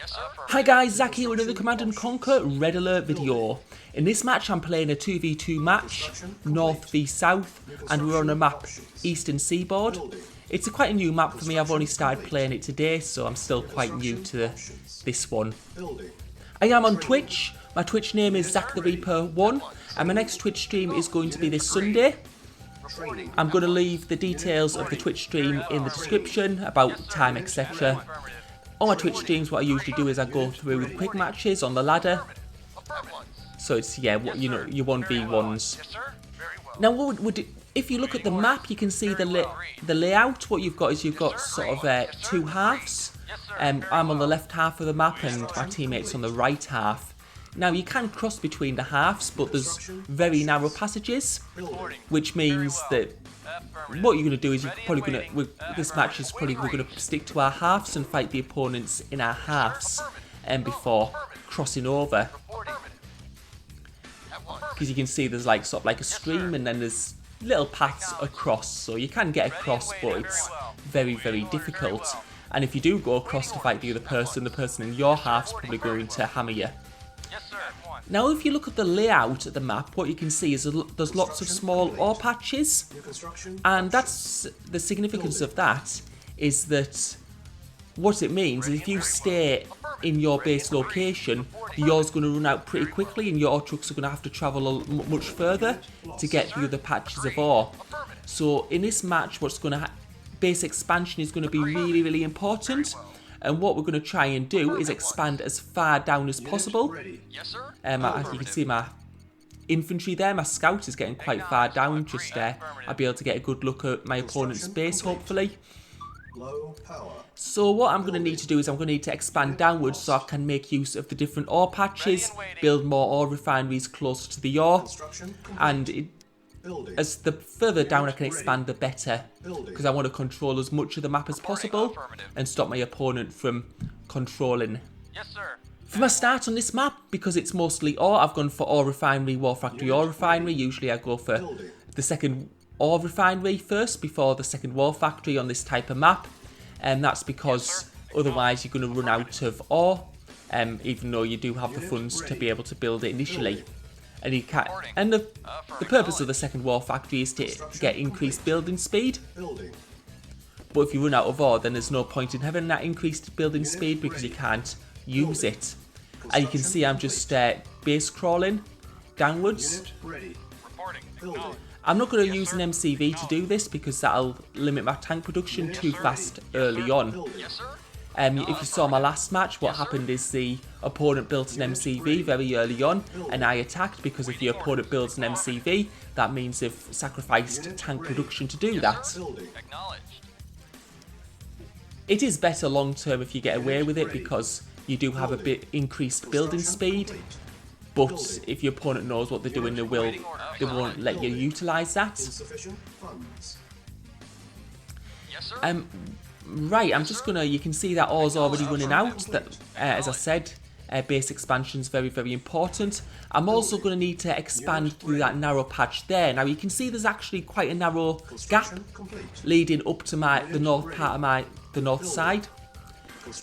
Hi guys, Zach here with another Command and Conquer Red Alert video. In this match I'm playing a 2v2 match, North v South, and we're on a map, Eastern Seaboard. It's quite a new map for me, I've only started playing it today, so I'm still quite new to this one. I am on Twitch, my Twitch name is Zach the Reaper 1, and my next Twitch stream is going to be this Sunday. I'm going to leave the details of the Twitch stream in the description, about time, etc. On my Twitch streams, what I usually do is I go through the quick matches on the ladder. So it's, yeah, you know, your 1v1s. Now, if you look at the map, you can see the layout. What you've got is you've got sort of two halves. I'm on the left half of the map and my teammate's on the right half. Now, you can cross between the halves, but there's very narrow passages, which means that what you're going to do is you're probably going to, this match is probably we're going to stick to our halves and fight the opponents in our halves before crossing over. Because you can see there's like sort of like a stream and then there's little paths across, so you can get across, but it's very, very difficult. And if you do go across to fight the other person, the person in your half's probably going to hammer you. Now, if you look at the layout of the map, what you can see is there's lots of small ore patches, and that's the significance of that is that what it means is if you stay in your base location, the ore's going to run out pretty quickly and your ore trucks are going to have to travel much further to get the other patches of ore. So in this match, what's going to base expansion is going to be really, really important. And what we're going to try and do is expand as far down as possible. As you can see, my infantry there, my scout is getting quite far down. Just I'll be able to get a good look at my opponent's base, hopefully. So what I'm going to need to do is I'm going to need to expand downwards so I can make use of the different ore patches, build more ore refineries closer to the ore, and as the further down I can expand, the better, because I want to control as much of the map as possible and stop my opponent from controlling. For my start on this map, because it's mostly ore, I've gone for ore refinery, war factory, ore refinery. Usually I go for the second ore refinery first before the second war factory on this type of map, and that's because otherwise you're going to run out of ore, even though you do have the funds to be able to build it initially. And you can, and the purpose of the second war factory is to get increased building speed. But if you run out of ore, then there's no point in having that increased building speed because you can't use it. And you can see I'm just base crawling downwards. I'm not going to use an MCV to do this because that'll limit my tank production too fast early on. If you saw my last match, what happened is the opponent built an MCV very early on and I attacked, because if the opponent builds an MCV, that means they've sacrificed tank production to do that. It is better long term if you get away with it because you do have a bit increased building speed, but if your opponent knows what they're doing, they won't let you utilise that. Right, I'm just gonna, you can see that ore's already running out. That, as I said, base expansion's very, very important. I'm also going to need to expand through that narrow patch there. Now you can see there's actually quite a narrow gap leading up to the north part of the north side.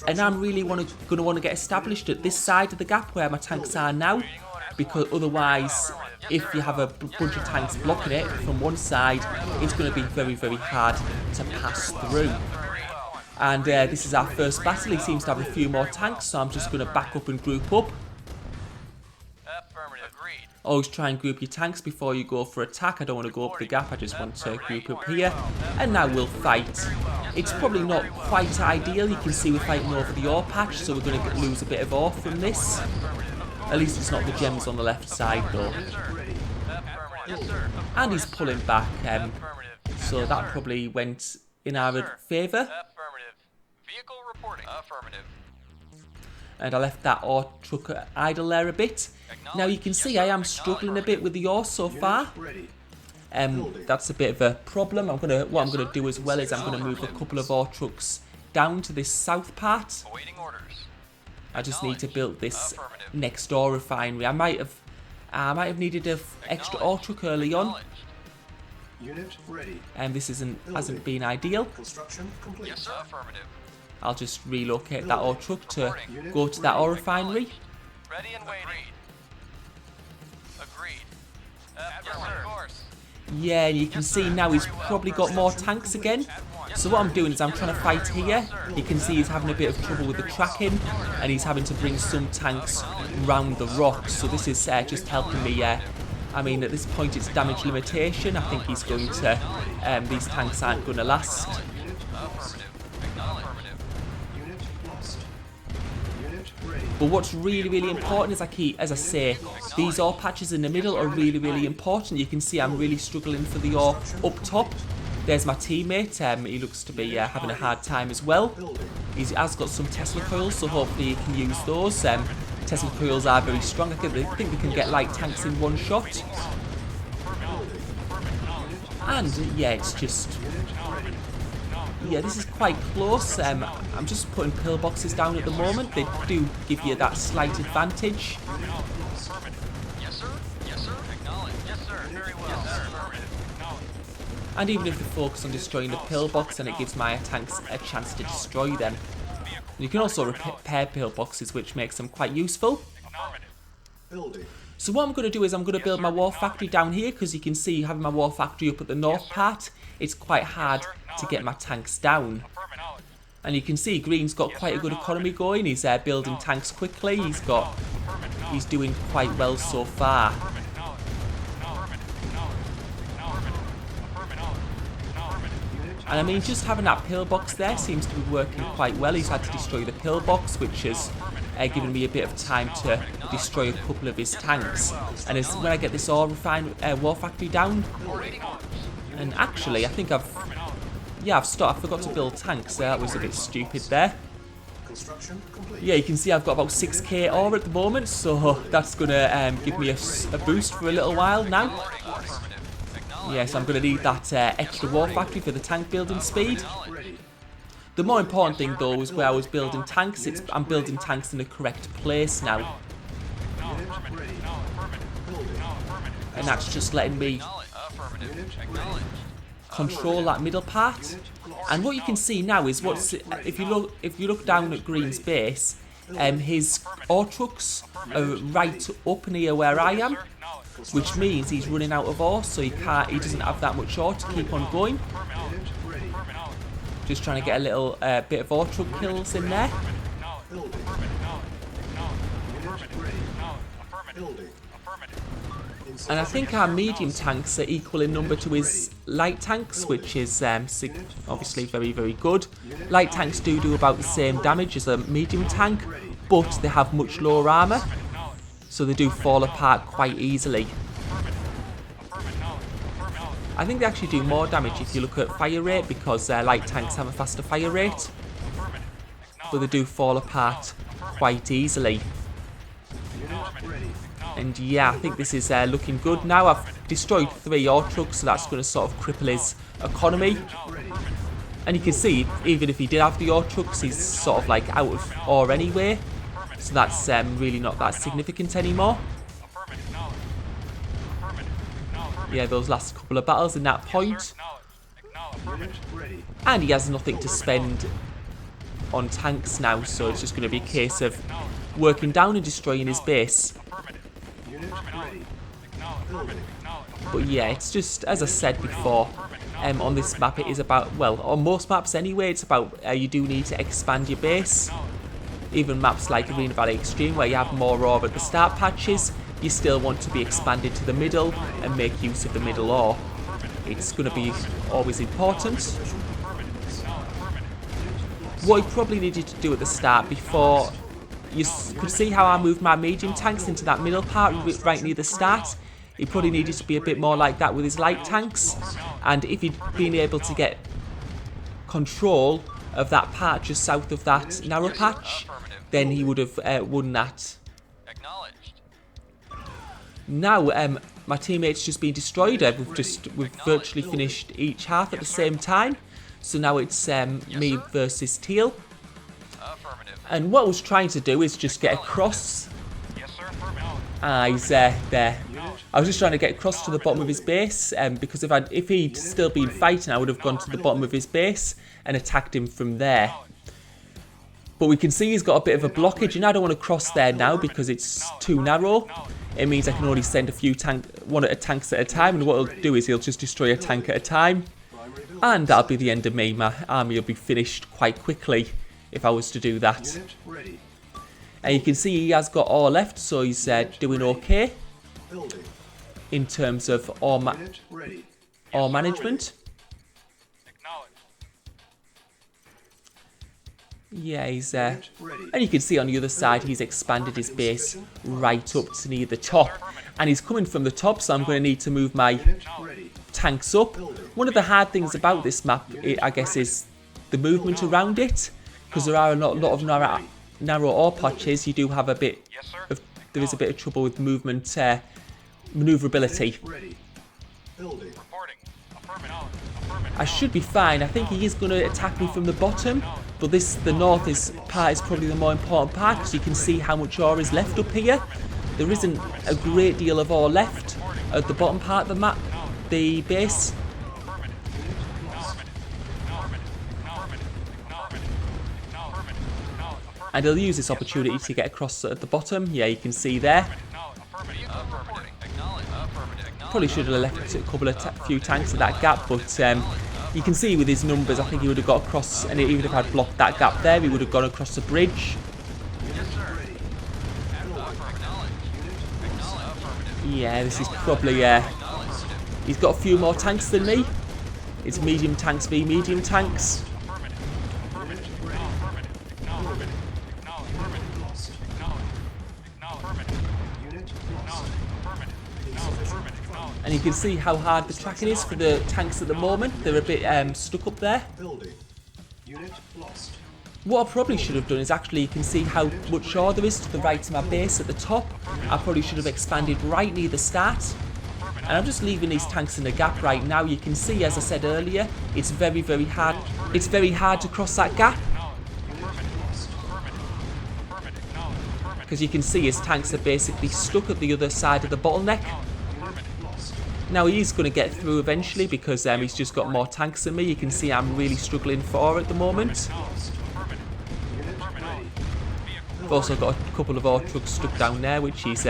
And I'm really going to want to get established at this side of the gap where my tanks are now, because otherwise, if you have a bunch of tanks blocking it from one side, it's going to be very, very hard to pass through. And this is our first battle. He seems to have a few more tanks, so I'm just going to back up and group up. Always try and group your tanks before you go for attack. I don't want to go up the gap, I just want to group up here. And now we'll fight. It's probably not quite ideal. You can see we're fighting over the ore patch, so we're going to lose a bit of ore from this. At least it's not the gems on the left side though. And he's pulling back, so that probably went in our favour. And I left that ore truck idle there a bit. Now you can see I am struggling a bit with the ore so far. That's a bit of a problem. What I'm gonna do as well is I'm gonna move a couple of ore trucks down to this south part. I just need to build this next ore refinery. I might have needed an extra ore truck early on. Unit ready. And this hasn't been ideal. Construction complete. Yes, sir. Affirmative. I'll just relocate that ore truck to go to that ore refinery. Ready and waiting. Agreed. Yes, sir. Of course. Yeah, and you can see now he's probably got more tanks again. So what I'm doing is I'm trying to fight here. You can see he's having a bit of trouble with the tracking, and he's having to bring some tanks round the rocks. So this is just helping me. I mean, at this point it's damage limitation. I think he's going to. These tanks aren't going to last. But what's really, really important is as I say, these ore patches in the middle are really, really important. You can see I'm really struggling for the ore up top. There's my teammate. He looks to be having a hard time as well. He has got some Tesla coils, so hopefully he can use those. Tesla coils are very strong. I think they can get light tanks in one shot. And yeah, it's just... Yeah, this is quite close. I'm just putting pillboxes down at the moment. They do give you that slight advantage. Yes, sir. Yes, sir. Acknowledge. Yes, sir. Very well. Yes, sir. And even if they focus on destroying the pillbox, then it gives my tanks a chance to destroy them. You can also repair pillboxes, which makes them quite useful. So what I'm going to do is I'm going to build my war factory down here, because you can see having my war factory up at the north part, it's quite hard to get my tanks down. And you can see Green's got quite a good economy going. He's building tanks quickly. He's doing quite well so far. And I mean, just having that pillbox there seems to be working quite well. He's had to destroy the pillbox, which has given me a bit of time to destroy a couple of his tanks. And when I get this war factory down, and actually I think I forgot to build tanks. That was a bit stupid there. Yeah, you can see I've got about 6k ore at the moment, so that's going to give me a boost for a little while now. Yes, I'm going to need that extra war factory for the tank building speed. The more important thing though is where I was building tanks. I'm building tanks in the correct place now. And that's just letting me control that middle part. And what you can see now is if you look down at Green's base, his ore trucks are right up near where I am, which means he's running out of ore, so he doesn't have that much ore to keep on going. Just trying to get a little bit of ore truck kills in there. And I think our medium tanks are equal in number to his light tanks, which is obviously very, very good. Light tanks do about the same damage as a medium tank, but they have much lower armour, so they do fall apart quite easily. I think they actually do more damage if you look at fire rate, because light tanks have a faster fire rate, but they do fall apart quite easily. And yeah, I think this is looking good now. I've destroyed 3 ore trucks, so that's going to sort of cripple his economy. And you can see, even if he did have the ore trucks, he's sort of like out of ore anyway. So that's really not that significant anymore. Yeah, those last couple of battles in that point. And he has nothing to spend on tanks now, so it's just going to be a case of working down and destroying his base. But yeah, it's just, as I said before, on this map it is about, well, on most maps anyway, it's about you do need to expand your base. Even maps like Arena Valley Extreme, where you have more ore at the start patches, you still want to be expanded to the middle and make use of the middle ore. It's going to be always important. What I probably needed to do at the start, before you could see how I moved my medium tanks into that middle part right near the start, he probably needed to be a bit more like that with his light tanks. And if he'd been able to get control of that part just south of that narrow patch, then he would have won that. Now my teammate's just been destroyed. We've virtually finished each half at the same time. So now it's me versus Teal. And what I was trying to do is just get across. He's there. I was just trying to get across to the bottom of his base, because if he'd still been fighting, I would have gone to the bottom of his base and attacked him from there. But we can see he's got a bit of a blockage, and I don't want to cross there now because it's too narrow. It means I can only send one at a tanks at a time, and what he'll do is he'll just destroy a tank at a time. And that'll be the end of me. My army will be finished quite quickly if I was to do that. And you can see he has got ore left, so he's doing okay in terms of ore management. Yeah, he's and you can see on the other side he's expanded his base right up to near the top, and he's coming from the top, so I'm going to need to move my tanks up. One of the hard things about this map, I guess, is the movement around it, because there are a lot of narrow ore patches. You do have there is a bit of trouble with movement, maneuverability. I should be fine. I think he is going to attack me from the bottom, but the north part is probably the more important part, because you can see how much ore is left up here. There isn't a great deal of ore left at the bottom part of the map, the base. And he'll use this opportunity to get across at the bottom. Yeah, you can see there. Probably should have left a few tanks in that gap, but you can see with his numbers, I think he would have got across, and even if I'd blocked that gap there, he would have gone across the bridge. Yeah, this is probably, he's got a few more tanks than me. It's medium tanks v medium tanks. And you can see how hard the tracking is for the tanks at the moment. They're a bit stuck up there. What I probably should have done is actually, you can see how much ore there is to the right of my base at the top. I probably should have expanded right near the start. And I'm just leaving these tanks in the gap right now. You can see, as I said earlier, it's very, very hard. It's very hard to cross that gap, because you can see his tanks are basically stuck at the other side of the bottleneck. Now he's going to get through eventually, because he's just got more tanks than me. You can see I'm really struggling for ore at the moment. I've also got a couple of ore trucks stuck down there, which he's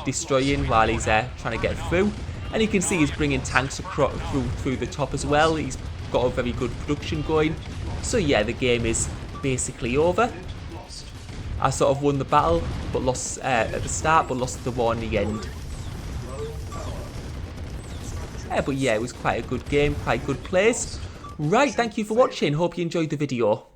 destroying while he's trying to get through. And you can see he's bringing tanks through the top as well. He's got a very good production going. So yeah, the game is basically over. I sort of won the battle, but lost at the start, but lost the war in the end. But yeah, it was quite a good game, quite good plays. Right, thank you for watching. Hope you enjoyed the video.